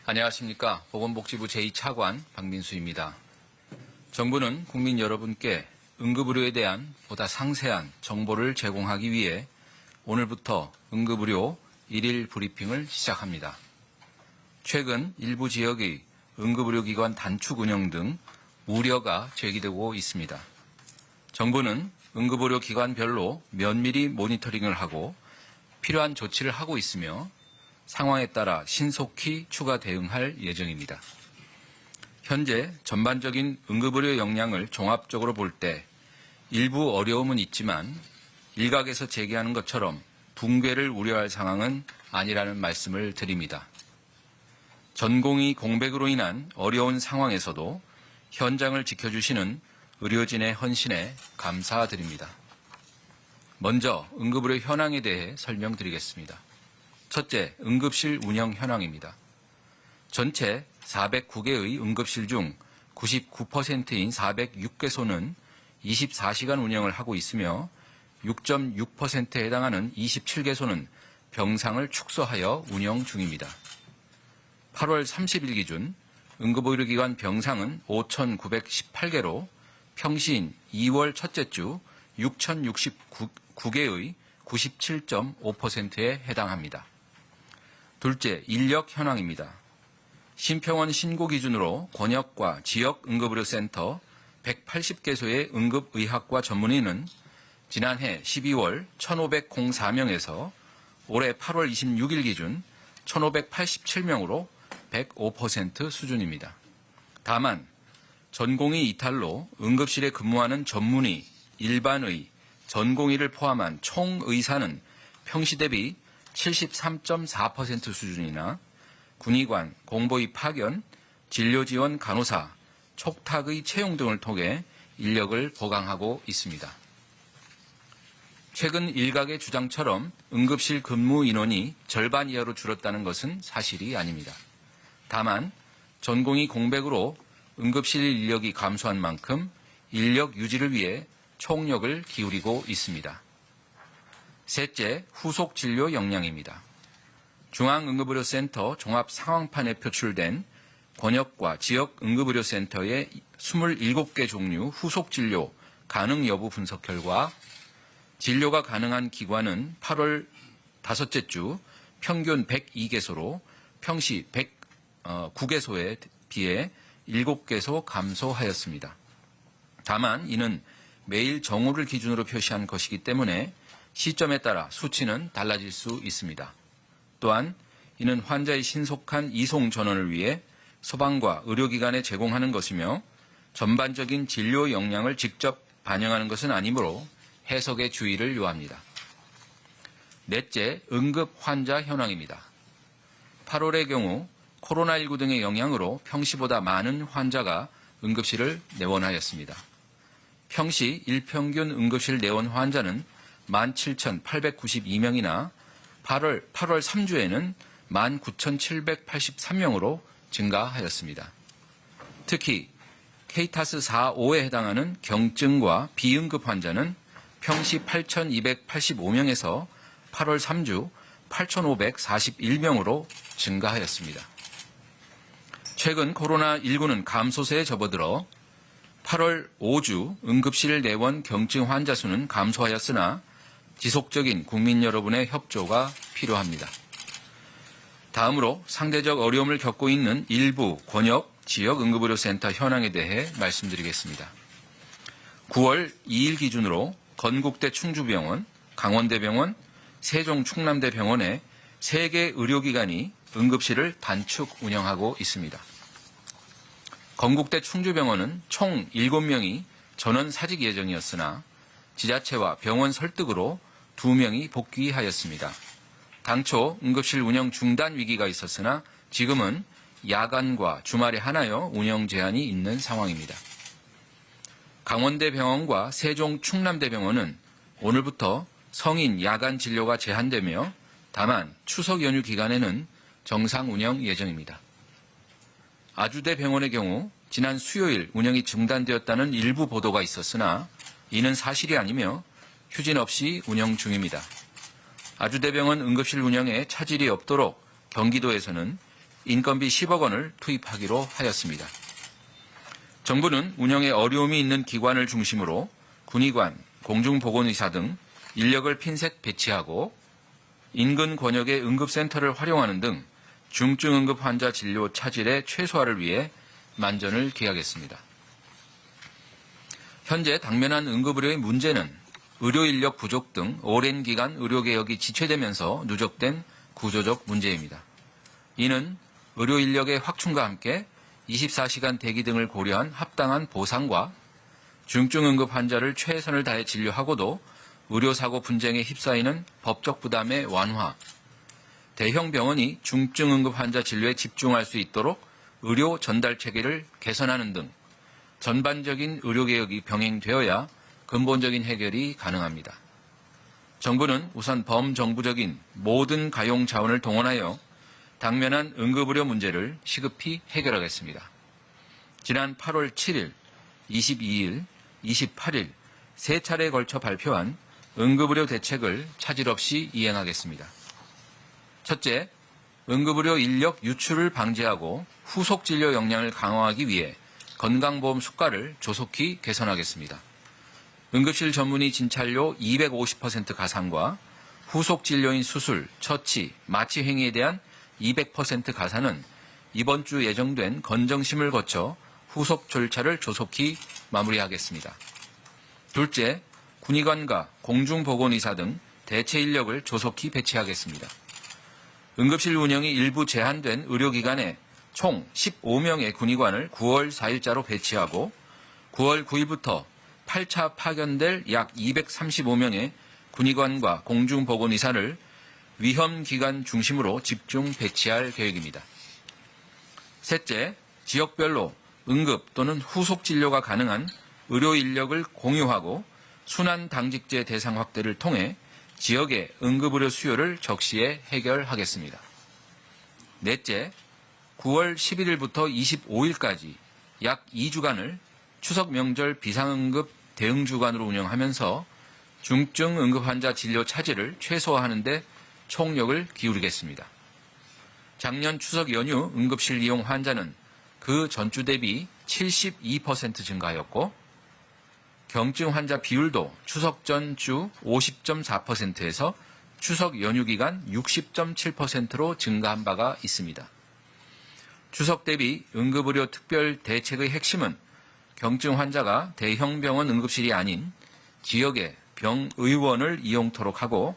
안녕하십니까. 보건복지부 제2차관 박민수입니다. 정부는 국민 여러분께 응급의료에 대한 보다 상세한 정보를 제공하기 위해 오늘부터 응급의료 1일 브리핑을 시작합니다. 최근 일부 지역의 응급의료기관 단축 운영 등 우려가 제기되고 있습니다. 정부는 응급의료기관별로 면밀히 모니터링을 하고 필요한 조치를 하고 있으며 상황에 따라 신속히 추가 대응할 예정입니다. 현재 전반적인 응급의료 역량을 종합적으로 볼 때 일부 어려움은 있지만 일각에서 제기하는 것처럼 붕괴를 우려할 상황은 아니라는 말씀을 드립니다. 전공의 공백으로 인한 어려운 상황에서도 현장을 지켜주시는 의료진의 헌신에 감사드립니다. 먼저 응급의료 현황에 대해 설명드리겠습니다. 첫째, 응급실 운영 현황입니다. 전체 409개의 응급실 중 99%인 406개소는 24시간 운영을 하고 있으며 6.6%에 해당하는 27개소는 병상을 축소하여 운영 중입니다. 8월 30일 기준 응급의료기관 병상은 5,918개로 평시인 2월 첫째 주 6,069개의 97.5%에 해당합니다. 둘째, 인력 현황입니다. 신평원 신고 기준으로 권역과 지역 응급의료센터 180개소의 응급의학과 전문의는 지난해 12월 1,504명에서 올해 8월 26일 기준 1,587명으로 105% 수준입니다. 다만 전공의 이탈로 응급실에 근무하는 전문의, 일반의, 전공의를 포함한 총 의사는 평시 대비 73.4% 수준이나 군의관, 공보의 파견, 진료지원 간호사, 촉탁의 채용 등을 통해 인력을 보강하고 있습니다. 최근 일각의 주장처럼 응급실 근무 인원이 절반 이하로 줄었다는 것은 사실이 아닙니다. 다만 전공의 공백으로 응급실 인력이 감소한 만큼 인력 유지를 위해 총력을 기울이고 있습니다. 셋째, 후속 진료 역량입니다. 중앙응급의료센터 종합상황판에 표출된 권역과 지역 응급의료센터의 27개 종류 후속 진료 가능 여부 분석 결과 진료가 가능한 기관은 8월 다섯째 주 평균 102개소로 평시 109개소에 비해 7개소 감소하였습니다. 다만 이는 매일 정오를 기준으로 표시한 것이기 때문에 시점에 따라 수치는 달라질 수 있습니다. 또한 이는 환자의 신속한 이송 전원을 위해 소방과 의료기관에 제공하는 것이며 전반적인 진료 역량을 직접 반영하는 것은 아니므로 해석에 주의를 요합니다. 넷째, 응급 환자 현황입니다. 8월의 경우 코로나19 등의 영향으로 평시보다 많은 환자가 응급실을 내원하였습니다. 평시 일평균 응급실 내원 환자는 17,892명이나 8월 3주에는 19,783명으로 증가하였습니다. 특히 케이타스 4, 5에 해당하는 경증과 비응급 환자는 평시 8,285명에서 8월 3주 8,541명으로 증가하였습니다. 최근 코로나19는 감소세에 접어들어 8월 5주 응급실 내원 경증 환자 수는 감소하였으나 지속적인 국민 여러분의 협조가 필요합니다. 다음으로 상대적 어려움을 겪고 있는 일부 권역, 지역 응급의료센터 현황에 대해 말씀드리겠습니다. 9월 2일 기준으로 건국대 충주병원, 강원대병원, 세종 충남대병원의 3개 의료기관이 응급실을 단축 운영하고 있습니다. 건국대 충주병원은 총 7명이 전원 사직 예정이었으나 지자체와 병원 설득으로 2명이 복귀하였습니다. 당초 응급실 운영 중단 위기가 있었으나 지금은 야간과 주말에 하나여 운영 제한이 있는 상황입니다. 강원대병원과 세종 충남대병원은 오늘부터 성인 야간 진료가 제한되며 다만 추석 연휴 기간에는 정상 운영 예정입니다. 아주대병원의 경우 지난 수요일 운영이 중단되었다는 일부 보도가 있었으나 이는 사실이 아니며 휴진 없이 운영 중입니다. 아주대병원 응급실 운영에 차질이 없도록 경기도에서는 인건비 10억 원을 투입하기로 하였습니다. 정부는 운영에 어려움이 있는 기관을 중심으로 군의관, 공중보건의사 등 인력을 핀셋 배치하고 인근 권역의 응급센터를 활용하는 등 중증 응급 환자 진료 차질의 최소화를 위해 만전을 기하겠습니다. 현재 당면한 응급의료의 문제는 의료 인력 부족 등 오랜 기간 의료개혁이 지체되면서 누적된 구조적 문제입니다. 이는 의료 인력의 확충과 함께 24시간 대기 등을 고려한 합당한 보상과 중증 응급 환자를 최선을 다해 진료하고도 의료사고 분쟁에 휩싸이는 법적 부담의 완화, 대형 병원이 중증 응급 환자 진료에 집중할 수 있도록 의료 전달 체계를 개선하는 등 전반적인 의료개혁이 병행되어야 근본적인 해결이 가능합니다. 정부는 우선 범정부적인 모든 가용 자원을 동원하여 당면한 응급의료 문제를 시급히 해결하겠습니다. 지난 8월 7일, 22일, 28일 세 차례에 걸쳐 발표한 응급의료 대책을 차질 없이 이행하겠습니다. 첫째, 응급의료 인력 유출을 방지하고 후속 진료 역량을 강화하기 위해 건강보험 수가를 조속히 개선하겠습니다. 응급실 전문의 진찰료 250% 가산과 후속 진료인 수술, 처치, 마취 행위에 대한 200% 가산은 이번 주 예정된 건정심을 거쳐 후속 절차를 조속히 마무리하겠습니다. 둘째, 군의관과 공중보건의사 등 대체 인력을 조속히 배치하겠습니다. 응급실 운영이 일부 제한된 의료기관에 총 15명의 군의관을 9월 4일자로 배치하고 9월 9일부터 8차 파견될 약 235명의 군의관과 공중보건의사를 위험기관 중심으로 집중 배치할 계획입니다. 셋째, 지역별로 응급 또는 후속 진료가 가능한 의료 인력을 공유하고 순환 당직제 대상 확대를 통해 지역의 응급의료 수요를 적시에 해결하겠습니다. 넷째, 9월 11일부터 25일까지 약 2주간을 추석 명절 비상응급 대응주간으로 운영하면서 중증 응급 환자 진료 차질을 최소화하는 데 총력을 기울이겠습니다. 작년 추석 연휴 응급실 이용 환자는 그 전주 대비 72% 증가하였고 경증 환자 비율도 추석 전주 50.4%에서 추석 연휴 기간 60.7%로 증가한 바가 있습니다. 추석 대비 응급의료 특별 대책의 핵심은 경증 환자가 대형 병원 응급실이 아닌 지역의 병의원을 이용토록 하고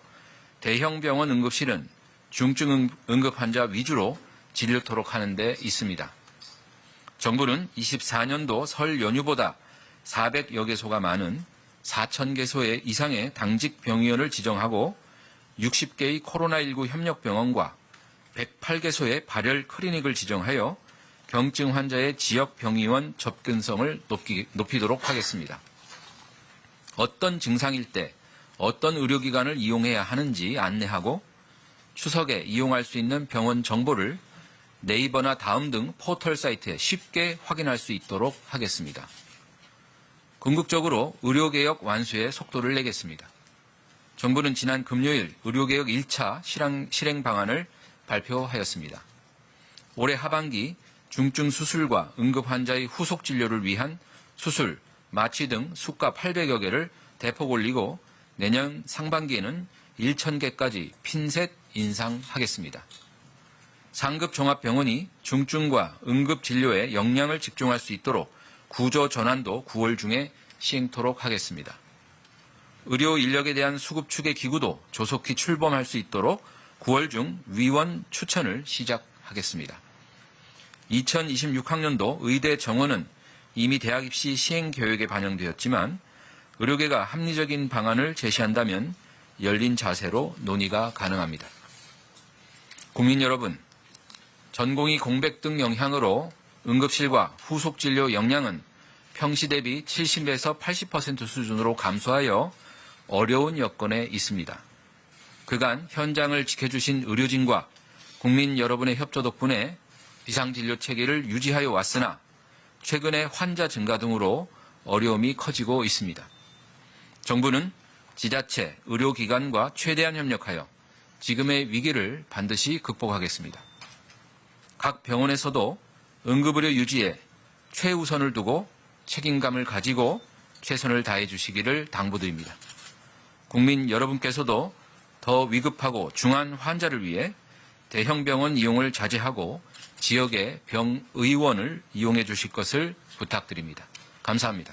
대형 병원 응급실은 중증 응급 환자 위주로 진료토록 하는 데 있습니다. 정부는 24년도 설 연휴보다 400여 개소가 많은 4,000개소 이상의 당직 병의원을 지정하고 60개의 코로나19 협력병원과 108개소의 발열 클리닉을 지정하여 경증 환자의 지역 병의원 접근성을 높이도록 하겠습니다. 어떤 증상일 때 어떤 의료기관을 이용해야 하는지 안내하고 추석에 이용할 수 있는 병원 정보를 네이버나 다음 등 포털 사이트에 쉽게 확인할 수 있도록 하겠습니다. 궁극적으로 의료개혁 완수에 속도를 내겠습니다. 정부는 지난 금요일 의료개혁 1차 실행 방안을 발표하였습니다. 올해 하반기 중증 수술과 응급 환자의 후속 진료를 위한 수술, 마취 등 수가 800여 개를 대폭 올리고 내년 상반기에는 1,000개까지 핀셋 인상하겠습니다. 상급 종합병원이 중증과 응급 진료에 역량을 집중할 수 있도록 구조 전환도 9월 중에 시행토록 하겠습니다. 의료 인력에 대한 수급 추계 기구도 조속히 출범할 수 있도록 9월 중 위원 추천을 시작하겠습니다. 2026학년도 의대 정원은 이미 대학 입시 시행 계획에 반영되었지만 의료계가 합리적인 방안을 제시한다면 열린 자세로 논의가 가능합니다. 국민 여러분, 전공의 공백 등 영향으로 응급실과 후속 진료 역량은 평시 대비 70에서 80% 수준으로 감소하여 어려운 여건에 있습니다. 그간 현장을 지켜주신 의료진과 국민 여러분의 협조 덕분에 비상진료 체계를 유지하여 왔으나 최근에 환자 증가 등으로 어려움이 커지고 있습니다. 정부는 지자체, 의료기관과 최대한 협력하여 지금의 위기를 반드시 극복하겠습니다. 각 병원에서도 응급의료 유지에 최우선을 두고 책임감을 가지고 최선을 다해 주시기를 당부드립니다. 국민 여러분께서도 더 위급하고 중한 환자를 위해 대형 병원 이용을 자제하고 지역의 병의원을 이용해 주실 것을 부탁드립니다. 감사합니다.